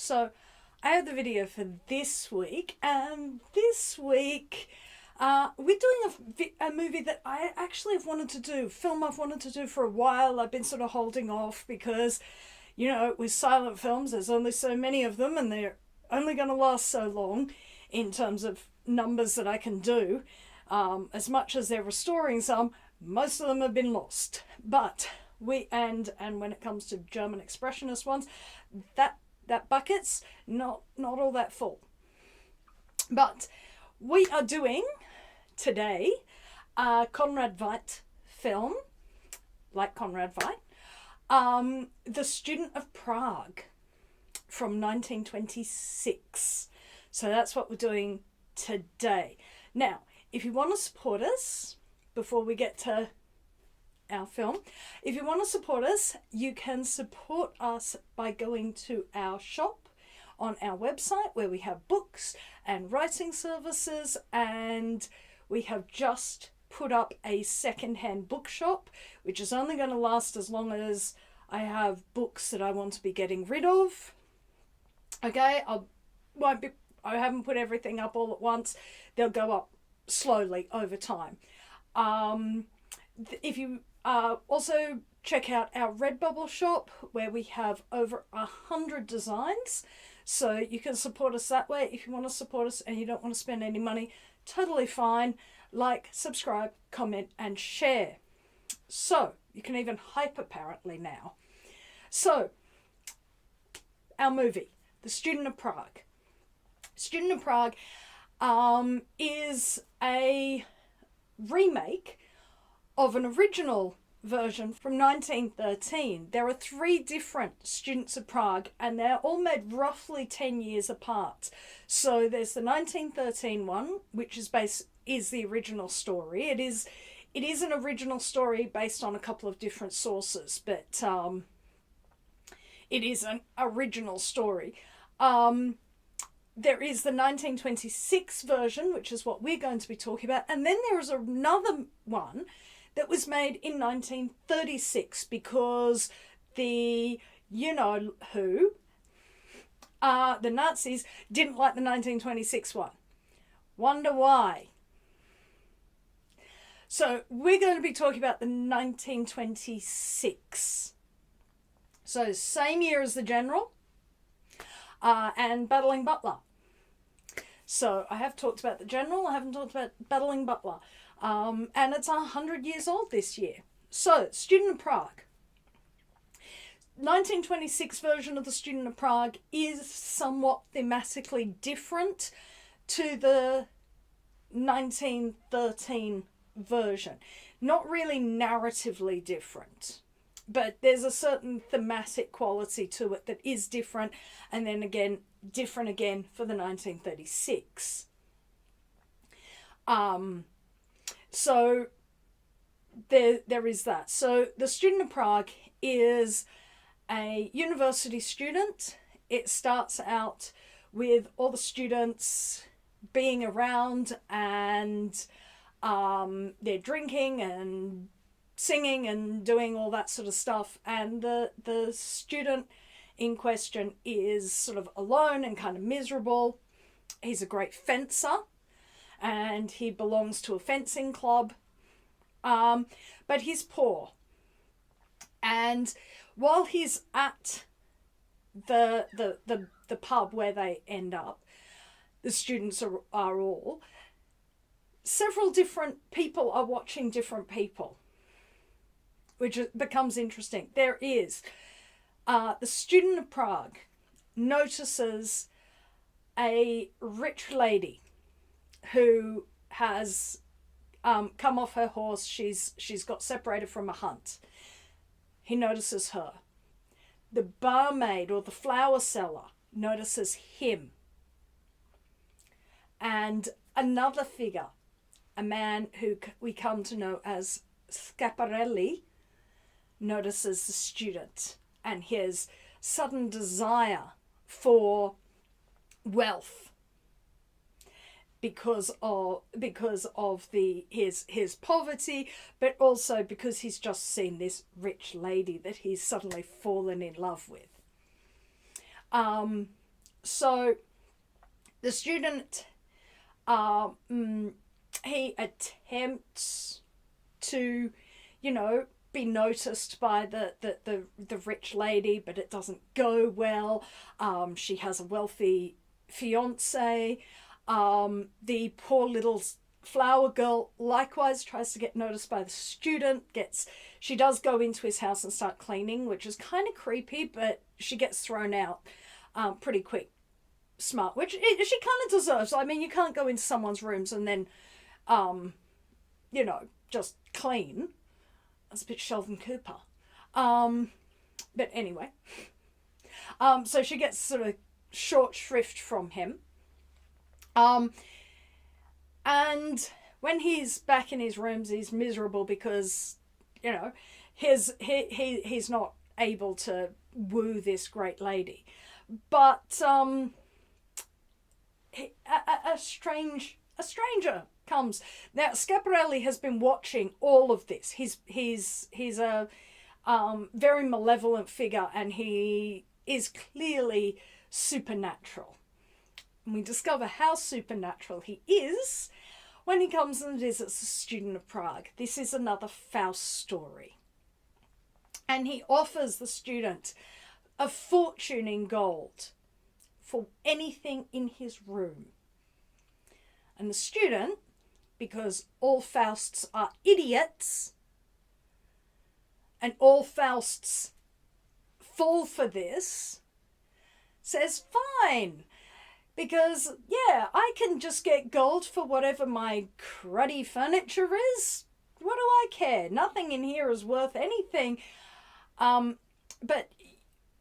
So I have the video for this week, and this week we're doing a movie that I actually have wanted to do, film I've wanted to do for a while. I've been sort of holding off because, you know, with silent films, there's only so many of them and they're only going to last so long in terms of numbers that I can do. As much as they're restoring some, most of them have been lost. But and when it comes to German expressionist ones, that bucket's not all that full. But we are doing today a Conrad Veidt film, like Conrad Veidt, The Student of Prague from 1926. So that's what we're doing today. Now, if you want to support us, before we get to our film, if you want to support us, you can support us by going to our shop on our website, where we have books and writing services, and we have just put up a second-hand bookshop, which is only going to last as long as I have books that I want to be getting rid of. Okay, I haven't put everything up all at once. They'll go up slowly over time. If you also check out our Redbubble shop, where we have over 100 designs, so you can support us that way. If you want to support us and you don't want to spend any money, totally fine. Like, subscribe, comment, and share. So you can even hype apparently now. So our movie, The Student of Prague. Student of Prague is a remake of an original version from 1913. There are 3 different Students of Prague, and they're all made roughly 10 years apart. So there's the 1913 one, which is the original story. It is an original story based on a couple of different sources, but it is an original story. There is the 1926 version, which is what we're going to be talking about. And then there is another one that was made in 1936 because the Nazis didn't like the 1926 one. Wonder why? So we're going to be talking about the 1926. So same year as the General. And Battling Butler. So I have talked about the General, I haven't talked about Battling Butler. And it's 100 years old this year. So, Student of Prague. 1926 version of The Student of Prague is somewhat thematically different to the 1913 version. Not really narratively different, but there's a certain thematic quality to it that is different, and then again, different again for the 1936. So there is that. So the Student of Prague is a university student. It starts out with all the students being around, and they're drinking and singing and doing all that sort of stuff, and the student in question is sort of alone and kind of miserable. He's a great fencer, and he belongs to a fencing club, but he's poor. And while he's at the pub where they end up, the students are all, several different people are watching different people, which becomes interesting. There is the Student of Prague notices a rich lady who has come off her horse. She's got separated from a hunt. He notices her. The barmaid or the flower seller notices him. And another figure, a man who we come to know as Schiaparelli, notices the student and his sudden desire for wealth because of his poverty, but also because he's just seen this rich lady that he's suddenly fallen in love with. So the student, he attempts to, be noticed by the rich lady, but it doesn't go well. She has a wealthy fiance. The poor little flower girl likewise tries to get noticed by the student. She does go into his house and start cleaning, which is kind of creepy, but she gets thrown out pretty quick. Smart, which she kind of deserves. I mean, you can't go into someone's rooms and then, just clean. That's a bit Sheldon Cooper. But anyway. So she gets sort of short shrift from him. And when he's back in his rooms, he's miserable because, he's not able to woo this great lady. But a stranger comes. Now, Schiaparelli has been watching all of this. He's a very malevolent figure, and he is clearly supernatural. And we discover how supernatural he is when he comes and visits the Student of Prague. This is another Faust story. And he offers the student a fortune in gold for anything in his room. And the student, because all Fausts are idiots, and all Fausts fall for this, says, fine, because, yeah, I can just get gold for whatever my cruddy furniture is. What do I care? Nothing in here is worth anything. But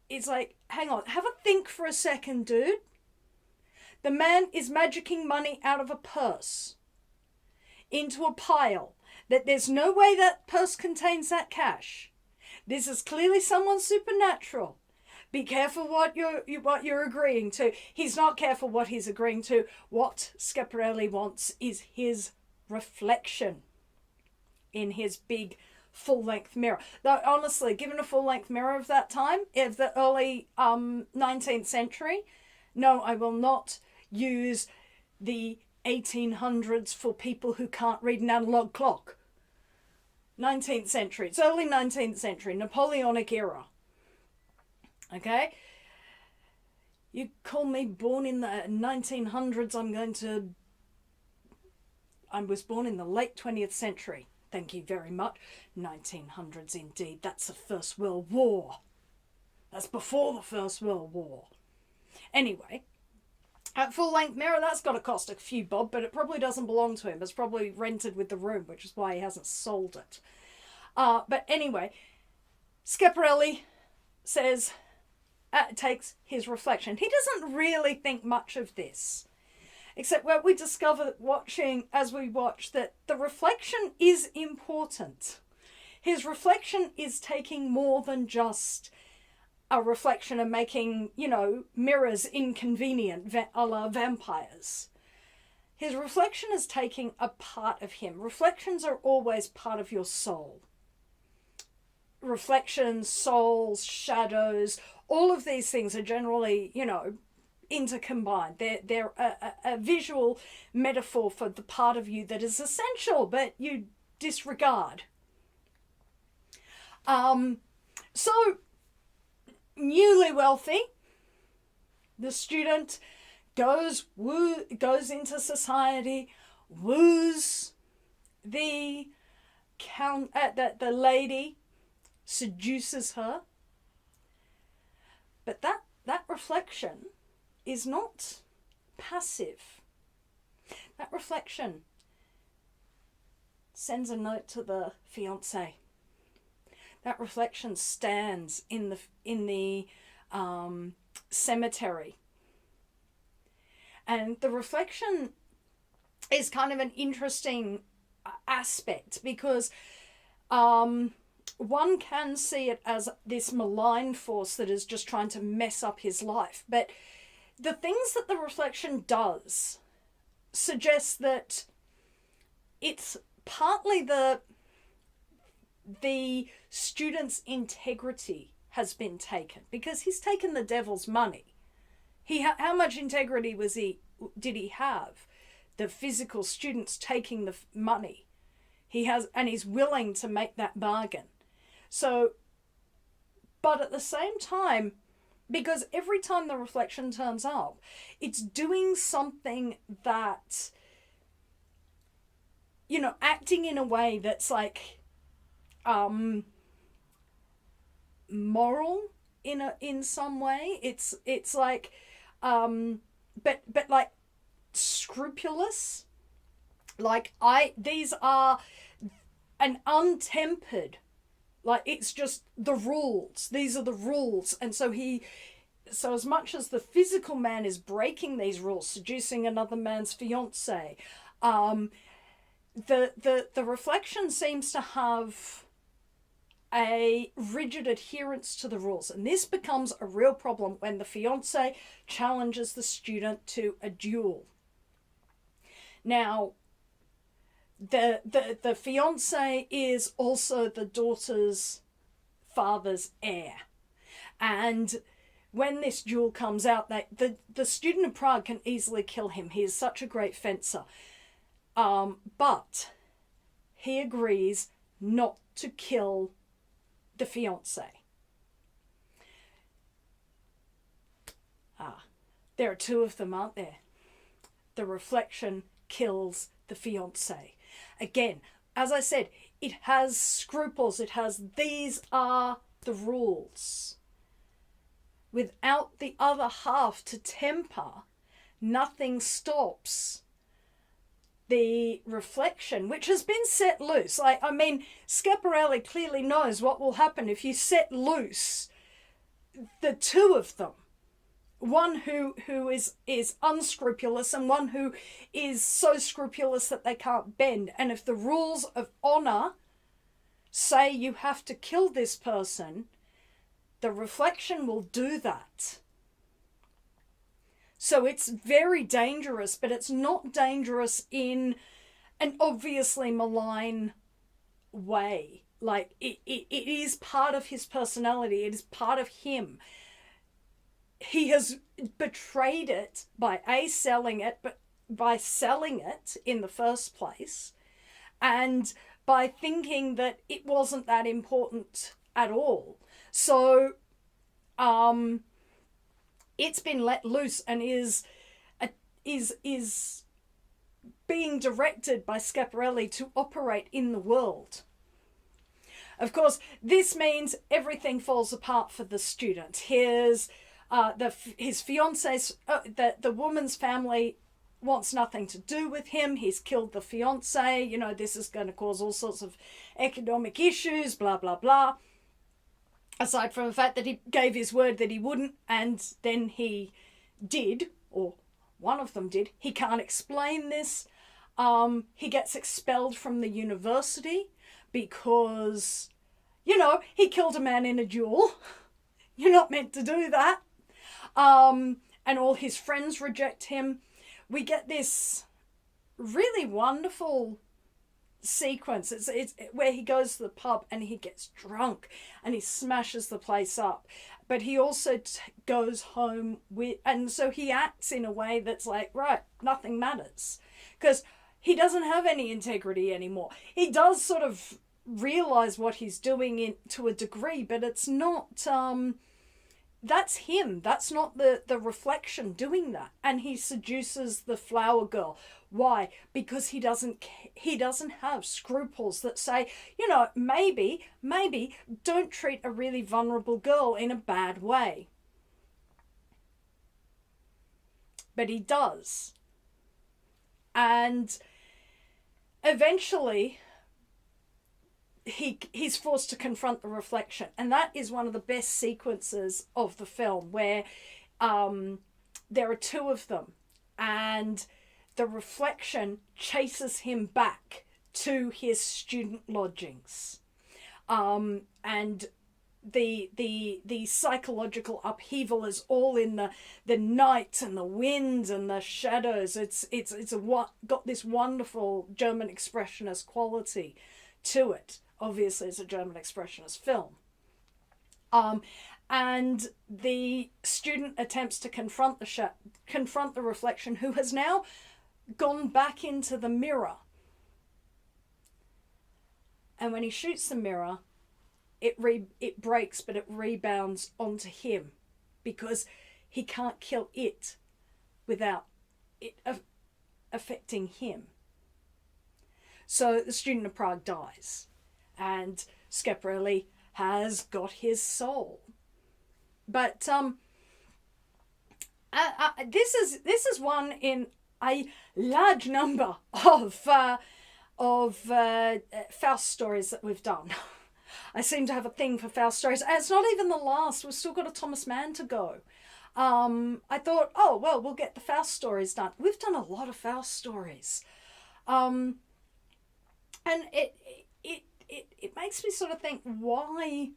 it's like, hang on, have a think for a second, dude. The man is magicking money out of a purse into a pile that there's no way that purse contains that cash. This is clearly someone supernatural. Be careful what you're agreeing to. He's not careful what he's agreeing to. What Schiaparelli wants is his reflection in his big full-length mirror. Though, honestly, given a full-length mirror of that time, of the early 19th century, no, I will not use the 1800s for people who can't read an analog clock. 19th century. It's early 19th century, Napoleonic era. Okay? You call me born in the 1900s, I was born in the late 20th century. Thank you very much. 1900s indeed. That's the First World War. That's before the First World War. Anyway, at full-length mirror, that's got to cost a few bob, but it probably doesn't belong to him. It's probably rented with the room, which is why he hasn't sold it. But anyway, Schiaparelli says, takes his reflection. He doesn't really think much of this, except what we discover as we watch that the reflection is important. His reflection is taking more than just a reflection and making, mirrors inconvenient, a la vampires. His reflection is taking a part of him. Reflections are always part of your soul. Reflections, souls, shadows, all of these things are generally, intercombined. They're a visual metaphor for the part of you that is essential, but you disregard. So, newly wealthy, the student goes into society, woos the lady, seduces her. But that reflection is not passive. That reflection sends a note to the fiancé. That reflection stands in the cemetery. And the reflection is kind of an interesting aspect because one can see it as this malign force that is just trying to mess up his life. But the things that the reflection does suggest that it's partly the student's integrity has been taken because he's taken the devil's money. How much integrity did he have? The physical students taking the money. He's willing to make that bargain. So, but at the same time, because every time the reflection turns up, it's doing something that, acting in a way that's like, moral in some way. It's like, but like scrupulous. Like these are an untempered, like it's just the rules. These are the rules. And so as much as the physical man is breaking these rules, seducing another man's fiancée, the reflection seems to have a rigid adherence to the rules. And this becomes a real problem when the fiancé challenges the student to a duel. Now, the fiancé is also the daughter's father's heir. And when this duel comes out, the student of Prague can easily kill him. He is such a great fencer. But he agrees not to kill the fiancé. There are two of them, aren't there? The reflection kills the fiancé. Again, as I said, it has scruples. It has, these are the rules. Without the other half to temper, nothing stops the reflection, which has been set loose. Schiaparelli clearly knows what will happen if you set loose the two of them. One who is unscrupulous and one who is so scrupulous that they can't bend. And if the rules of honor say you have to kill this person, the reflection will do that. So it's very dangerous, but it's not dangerous in an obviously malign way. Like, it is part of his personality. It is part of him. He has betrayed it by selling it, but by selling it in the first place, and by thinking that it wasn't that important at all. So, it's been let loose and is being directed by Schiaparelli to operate in the world. Of course, this means everything falls apart for the student. His fiance's, the woman's family wants nothing to do with him. He's killed the fiancé. This is going to cause all sorts of economic issues, blah, blah, blah. Aside from the fact that he gave his word that he wouldn't, and then he did, or one of them did. He can't explain this. He gets expelled from the university because, he killed a man in a duel. You're not meant to do that. And all his friends reject him. We get this really wonderful sequence. It's where he goes to the pub and he gets drunk and he smashes the place up. But he also goes home and so he acts in a way that's like, right, nothing matters. Because he doesn't have any integrity anymore. He does sort of realize what he's doing to a degree, but it's not... that's him. That's not the reflection doing that. And he seduces the flower girl. Why? Because he doesn't have scruples that say, maybe don't treat a really vulnerable girl in a bad way. But he does. And eventually he's forced to confront the reflection, and that is one of the best sequences of the film, where there are two of them and the reflection chases him back to his student lodgings, and the psychological upheaval is all in the night and the wind and the shadows. It's got this wonderful German expressionist quality to it. Obviously, it's a German expressionist film. and the student attempts to confront the reflection, who has now gone back into the mirror. And when he shoots the mirror, it breaks, but it rebounds onto him, because he can't kill it without it affecting him. So the Student of Prague dies, and Schiaparelli has got his soul. But this is one in a large number of Faust stories that we've done. I seem to have a thing for Faust stories. And it's not even the last. We've still got a Thomas Mann to go. I thought, oh, well, we'll get the Faust stories done. We've done a lot of Faust stories. And it makes me sort of think, why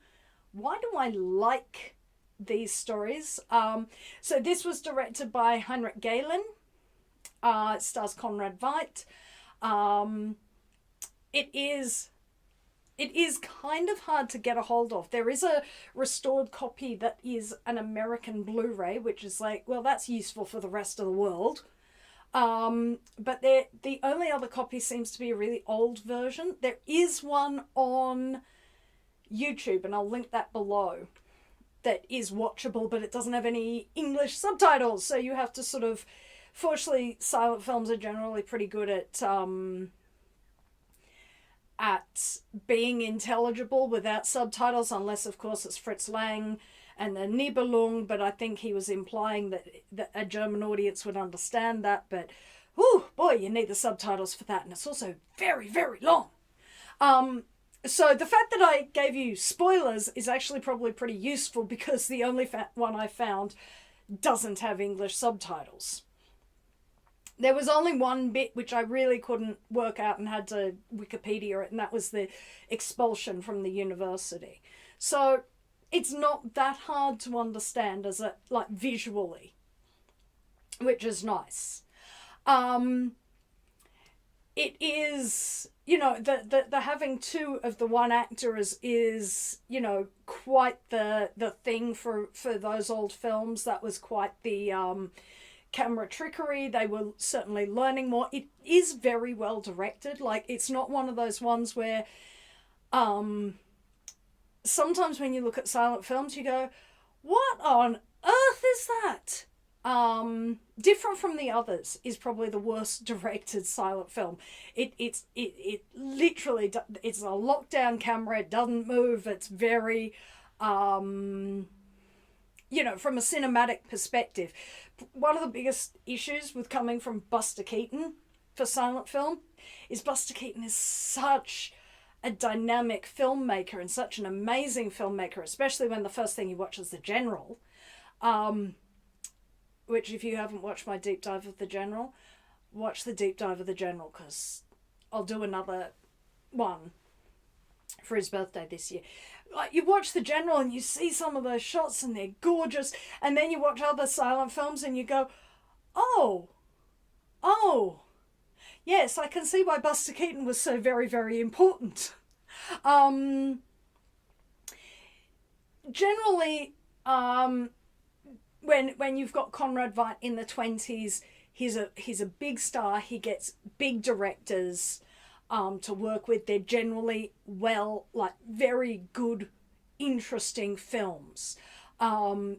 do I like these stories? So this was directed by Heinrich Gehlen. It stars Conrad Veidt. It is kind of hard to get a hold of. There is a restored copy that is an American Blu-ray, which is like, well, that's useful for the rest of the world. But the only other copy seems to be a really old version. There is one on YouTube, and I'll link that below, that is watchable, but it doesn't have any English subtitles. So you have to sort of, fortunately, silent films are generally pretty good at being intelligible without subtitles, unless, of course, it's Fritz Lang and the Nibelung, but I think he was implying that a German audience would understand that, but, oh boy, you need the subtitles for that, and it's also very, very long. So the fact that I gave you spoilers is actually probably pretty useful, because the only one I found doesn't have English subtitles. There was only one bit which I really couldn't work out and had to Wikipedia it, and that was the expulsion from the university. So it's not that hard to understand as like visually, which is nice. It is, you know, the having two of the one actor is you know, quite the thing for those old films. That was quite the camera trickery. They were certainly learning more. It is very well directed. Like, it's not one of those ones where sometimes when you look at silent films you go, what on earth is that? Different from the others is probably the worst directed silent film. It literally, it's a lockdown camera. It doesn't move. It's very you know, from a cinematic perspective, one of the biggest issues with coming from Buster Keaton for silent film is Buster Keaton is such a dynamic filmmaker and such an amazing filmmaker, especially when the first thing you watch is The General, which, if you haven't watched my deep dive of The General, watch the deep dive of The General, because I'll do another one for his birthday this year. Like, you watch The General and you see some of those shots and they're gorgeous, and then you watch other silent films and you go, oh, yes, I can see why Buster Keaton was so very, very important. Generally, when you've got Conrad Veidt in the 20s, he's a big star. He gets big directors to work with. They're generally very good, interesting films. They're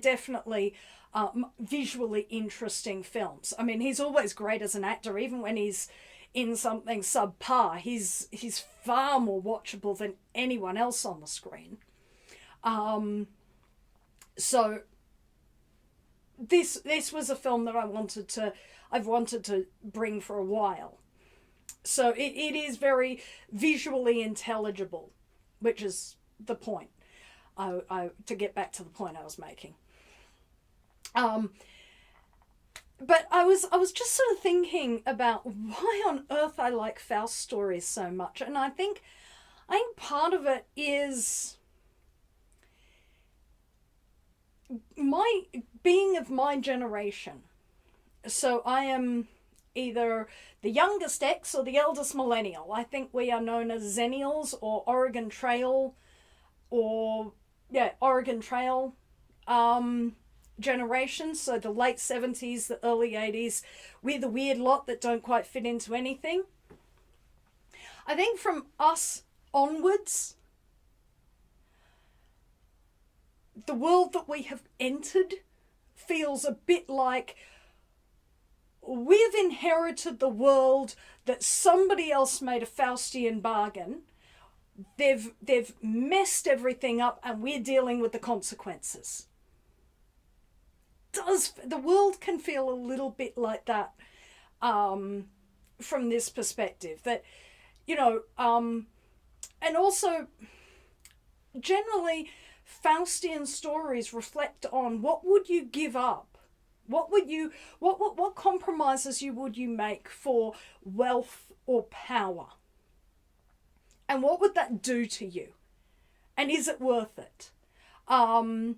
definitely visually interesting films. I mean, he's always great as an actor, even when he's in something subpar. He's far more watchable than anyone else on the screen. So this was a film that I've wanted to bring for a while. So it is very visually intelligible, which is the point. To get back to the point I was making. But I was just sort of thinking about why on earth I like Faust stories so much, and I think part of it is my being of my generation. So I am either the youngest X or the eldest millennial. I think we are known as Zennials or Oregon Trail Oregon Trail generation, so the late 70s, the early 80s, we're the weird lot that don't quite fit into anything. I think from us onwards, the world that we have entered feels a bit like we've inherited the world that somebody else made a Faustian bargain. They've messed everything up and we're dealing with the consequences. The world can feel a little bit like that from this perspective. That, you know, and also generally Faustian stories reflect on what would you give up? What compromises would you make for wealth or power? And what would that do to you? And is it worth it? And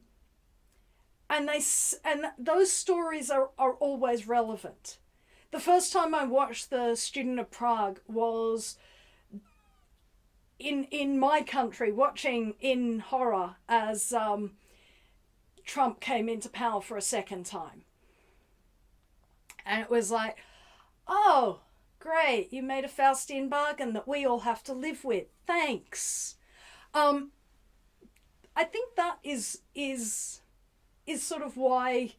those stories are always relevant. The first time I watched The Student of Prague was in my country, watching in horror as Trump came into power for a second time. And it was like, oh, great, you made a Faustian bargain that we all have to live with. Thanks. I think that is sort of why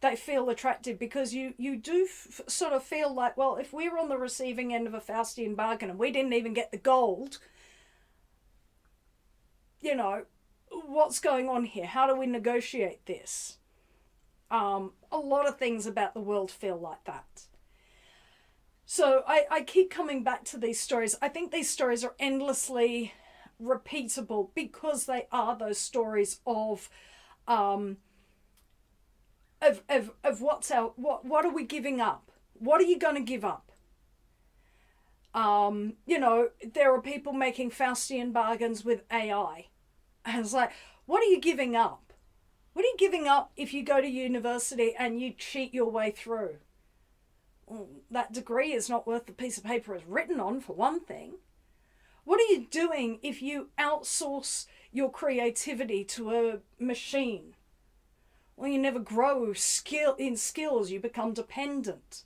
they feel attractive, because you do sort of feel like, well, if we were on the receiving end of a Faustian bargain and we didn't even get the gold, you know, what's going on here? How do we negotiate this? A lot of things about the world feel like that. So I keep coming back to these stories. I think these stories are endlessly repeatable because they are those stories of what are we giving up? What are you going to give up? You know, there are people making Faustian bargains with AI. And it's like, what are you giving up? What are you giving up if you go to university and you cheat your way through? Well, that degree is not worth the piece of paper it's written on, for one thing. What are you doing if you outsource your creativity to a machine? Well, you never grow in skills, you become dependent.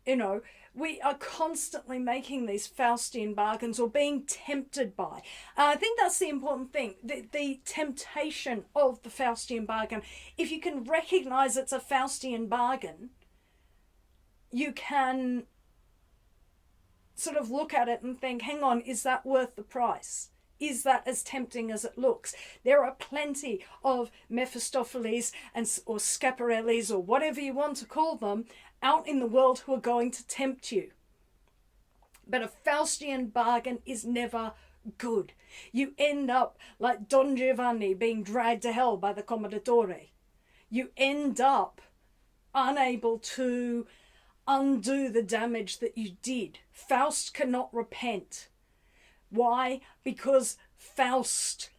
You know, we are constantly making these Faustian bargains or being tempted by. I think that's the important thing, the temptation of the Faustian bargain. If you can recognize it's a Faustian bargain, you can sort of look at it and think, hang on, is that worth the price? Is that as tempting as it looks? There are plenty of Mephistopheles or Schiaparellis or whatever you want to call them out in the world who are going to tempt you. But a Faustian bargain is never good. You end up like Don Giovanni being dragged to hell by the Commendatore. You end up unable to undo the damage that you did. Faust cannot repent. Why? Because Faust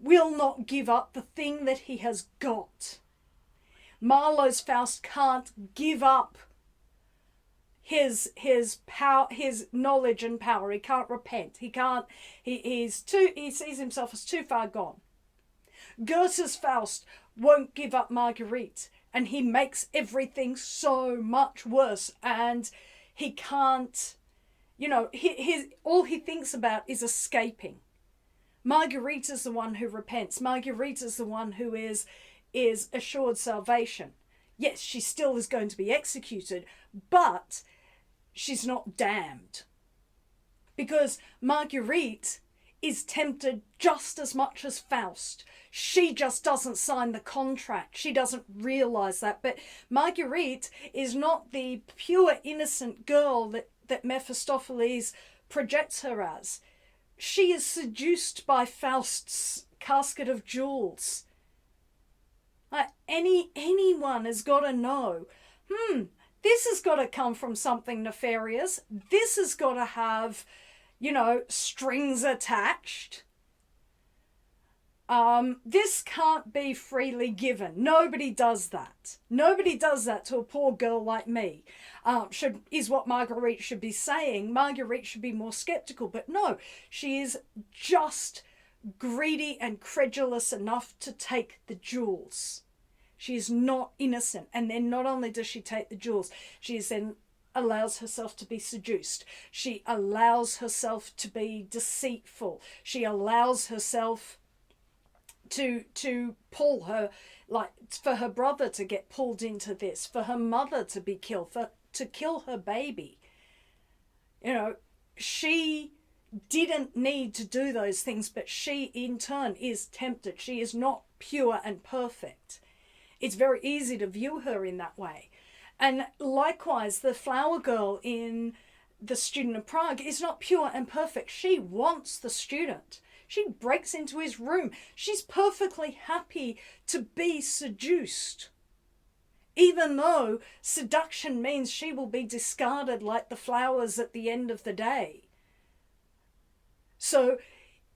will not give up the thing that he has got. Marlowe's Faust can't give up his power, his knowledge and power. He can't repent. He sees himself as too far gone. Goethe's Faust won't give up Marguerite, and he makes everything so much worse, and he can't, you know, all he thinks about is escaping. Marguerite is the one who repents. Marguerite is the one who is assured salvation. Yes, she still is going to be executed, but she's not damned. Because Marguerite is tempted just as much as Faust. She just doesn't sign the contract. She doesn't realise that. But Marguerite is not the pure, innocent girl that Mephistopheles projects her as. She is seduced by Faust's casket of jewels. Anyone has got to know, this has got to come from something nefarious. This has got to have, you know, strings attached. This can't be freely given. Nobody does that. Nobody does that to a poor girl like me, is what Marguerite should be saying. Marguerite should be more skeptical, but no, she is just greedy and credulous enough to take the jewels. She is not innocent. And then not only does she take the jewels, she is then allows herself to be seduced. She allows herself to be deceitful. She allows herself to pull her, like for her brother to get pulled into this, for her mother to be killed, to kill her baby. You know, she didn't need to do those things, but she in turn is tempted. She is not pure and perfect. It's very easy to view her in that way. And likewise, the flower girl in The Student of Prague is not pure and perfect. She wants the student. She breaks into his room. She's perfectly happy to be seduced, even though seduction means she will be discarded like the flowers at the end of the day. So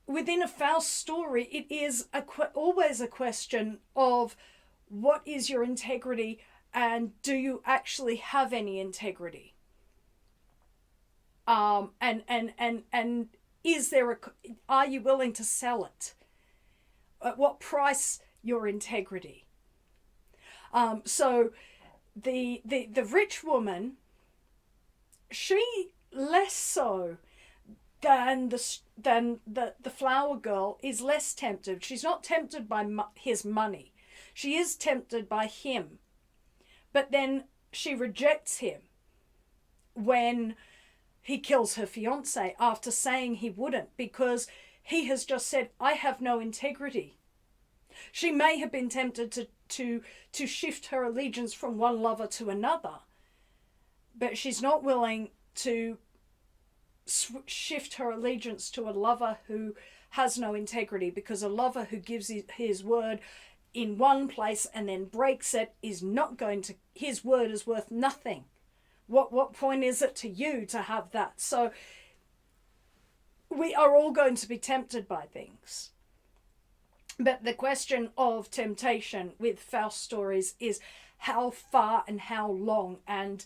within a Faust story, it is always a question of what is your integrity, and do you actually have any integrity? And is there are you willing to sell it? At what price your integrity? So the rich woman, she less so than the flower girl is less tempted. She's not tempted by his money. She is tempted by him. But then she rejects him when he kills her fiancé after saying he wouldn't, because he has just said, I have no integrity. She may have been tempted to shift her allegiance from one lover to another, but she's not willing to shift her allegiance to a lover who has no integrity, because a lover who gives his word in one place and then breaks it is not going to, his word is worth nothing. What point is it to you to have that? So we are all going to be tempted by things. But the question of temptation with Faust stories is how far and how long, and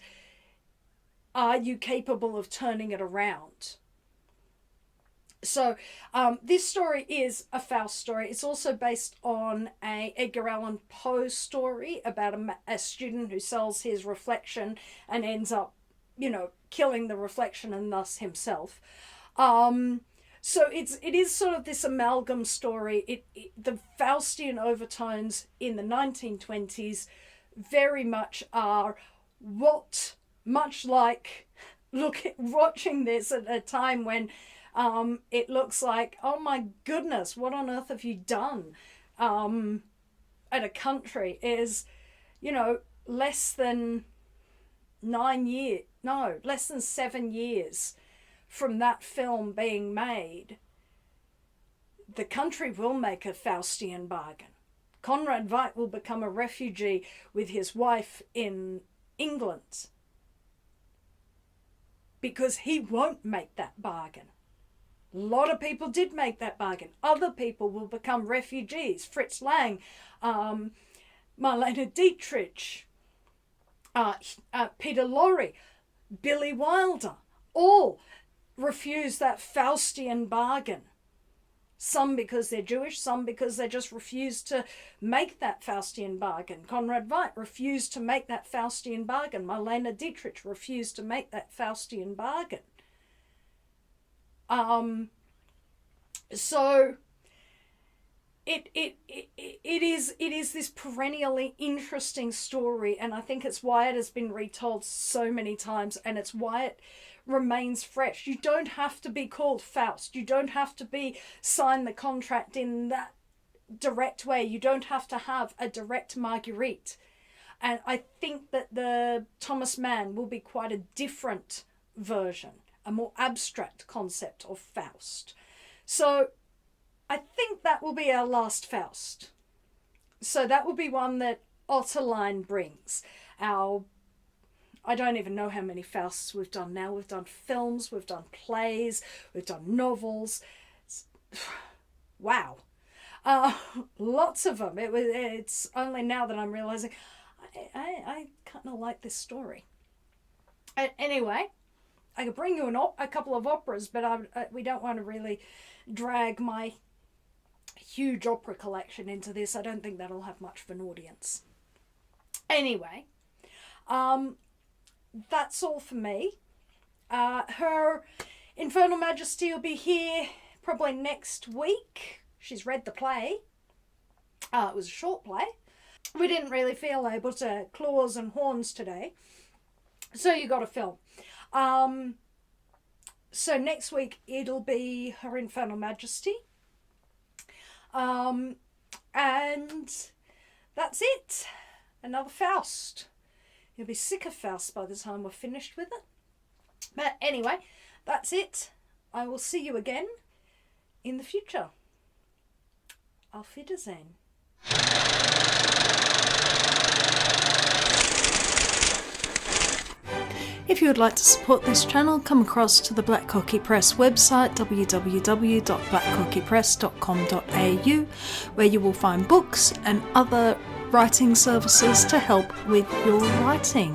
are you capable of turning it around? So this story is a Faust story. It's also based on a Edgar Allan Poe story about a student who sells his reflection and ends up, you know, killing the reflection and thus himself. So it is sort of this amalgam story. The Faustian overtones in the 1920s very much are what, much like watching this at a time when it looks like, oh my goodness, what on earth have you done at a country, is, you know, less than 7 years from that film being made, the country will make a Faustian bargain. Conrad Veidt will become a refugee with his wife in England because he won't make that bargain. A lot of people did make that bargain. Other people will become refugees. Fritz Lang, Marlene Dietrich, Peter Lorre, Billy Wilder, all refuse that Faustian bargain. Some because they're Jewish, some because they just refuse to make that Faustian bargain. Conrad Veidt refused to make that Faustian bargain. Marlene Dietrich refused to make that Faustian bargain. So it is this perennially interesting story, and I think it's why it has been retold so many times, and it's why it remains fresh. You don't have to be called Faust. You don't have to sign the contract in that direct way. You don't have to have a direct Marguerite. And I think that the Thomas Mann will be quite a different version, a more abstract concept of Faust. So I think that will be our last Faust. So that will be one that Otterline brings. I don't even know how many Fausts we've done now. We've done films, we've done plays, we've done novels. Wow. Lots of them. It's only now that I'm realizing I kind of like this story. Anyway, I could bring you a couple of operas, but we don't want to really drag my huge opera collection into this. I don't think that'll have much of an audience. Anyway, that's all for me. Her Infernal Majesty will be here probably next week. She's read the play. It was a short play. We didn't really feel able to claws and horns today, so you got a film. So next week it'll be Her Infernal Majesty. And that's it. Another Faust. You'll be sick of Faust by the time we're finished with it. But anyway, that's it. I will see you again in the future. Auf Wiedersehen. If you would like to support this channel, come across to the Black Cockie Press website, www.blackcockiepress.com.au, where you will find books and other writing services to help with your writing.